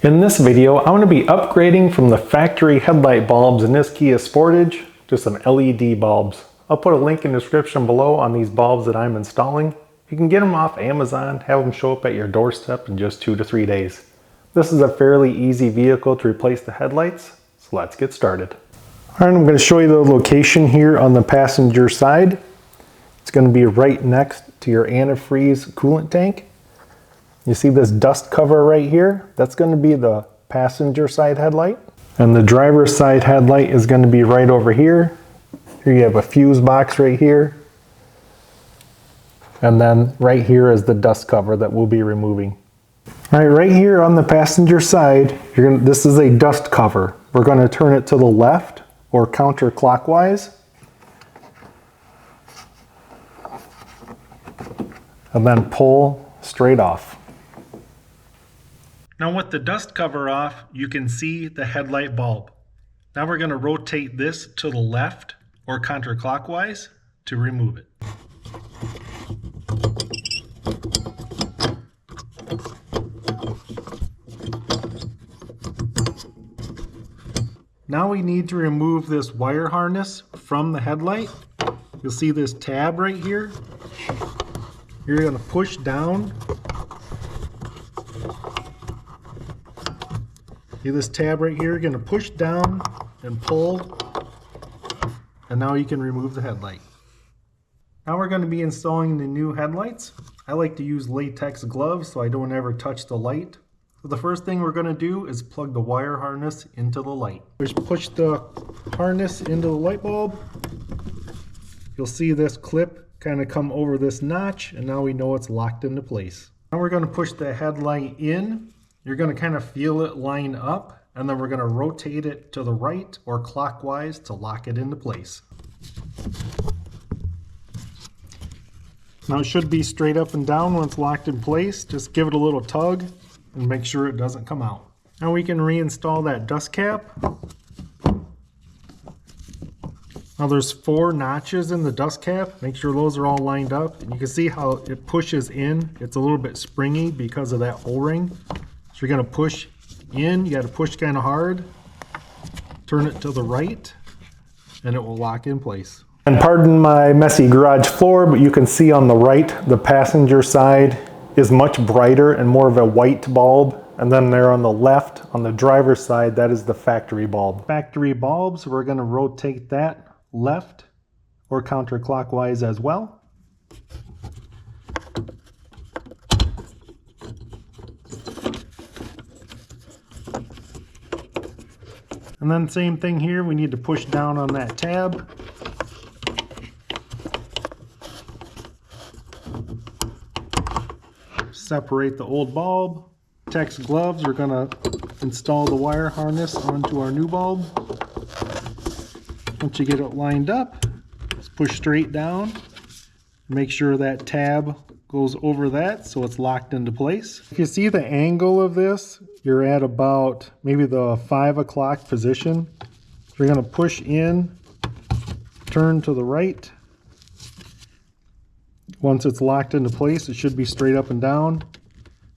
In this video, I'm going to be upgrading from the factory headlight bulbs in this Kia Sportage to some LED bulbs. I'll put a link in the description below on these bulbs that I'm installing. You can get them off Amazon, have them show up at your doorstep in just 2 to 3 days. This is a fairly easy vehicle to replace the headlights, so let's get started. Alright, I'm going to show you the location here on the passenger side. It's going to be right next to your antifreeze coolant tank. You see this dust cover right here? That's going to be the passenger side headlight. And the driver's side headlight is going to be right over here. Here you have a fuse box right here. And then right here is the dust cover that we'll be removing. All right here on the passenger side, this is a dust cover. We're going to turn it to the left or counterclockwise. And then pull straight off. Now with the dust cover off, you can see the headlight bulb. Now we're going to rotate this to the left or counterclockwise to remove it. Now we need to remove this wire harness from the headlight. You'll see this tab right here. You're going to push down. See this tab right here? You're going to push down and pull, and now you can remove the headlight. Now we're going to be installing the new headlights. I like to use latex gloves so I don't ever touch the light. So the first thing we're going to do is plug the wire harness into the light. Just push the harness into the light bulb. You'll see this clip kind of come over this notch, and now we know it's locked into place. Now we're going to push the headlight in. You're going to kind of feel it line up, and then we're going to rotate it to the right or clockwise to lock it into place. Now it should be straight up and down when it's locked in place. Just give it a little tug and make sure it doesn't come out. Now we can reinstall that dust cap. Now there's 4 notches in the dust cap. Make sure those are all lined up. And you can see how it pushes in. It's a little bit springy because of that O-ring. So you're going to push in. You got to push kind of hard. Turn it to the right and it will lock in place. And pardon my messy garage floor, but you can see on the right, the passenger side is much brighter and more of a white bulb. And then there on the left, on the driver's side, that is the factory bulb. Factory bulbs, we're going to rotate that left or counterclockwise as well. And then same thing here, we need to push down on that tab. Separate the old bulb. Latex gloves, we're going to install the wire harness onto our new bulb. Once you get it lined up, just push straight down. Make sure that tab goes over that so it's locked into place. If you see the angle of this, you're at about maybe the 5 o'clock position. So you're going to push in, turn to the right. Once it's locked into place, it should be straight up and down.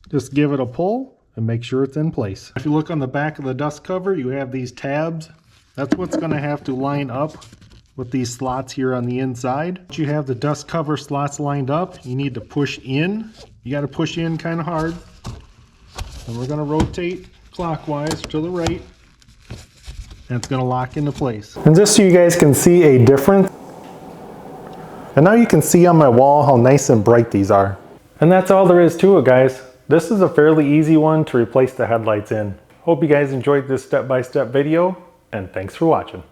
Just give it a pull and make sure it's in place. If you look on the back of the dust cover, you have these tabs. That's what's going to have to line up with these slots here on the inside. Once you have the dust cover slots lined up, you need to push in. You got to push in kind of hard. And we're going to rotate clockwise to the right. And it's going to lock into place. And just so you guys can see a difference. And now you can see on my wall how nice and bright these are. And that's all there is to it, guys. This is a fairly easy one to replace the headlights in. Hope you guys enjoyed this step-by-step video. And thanks for watching.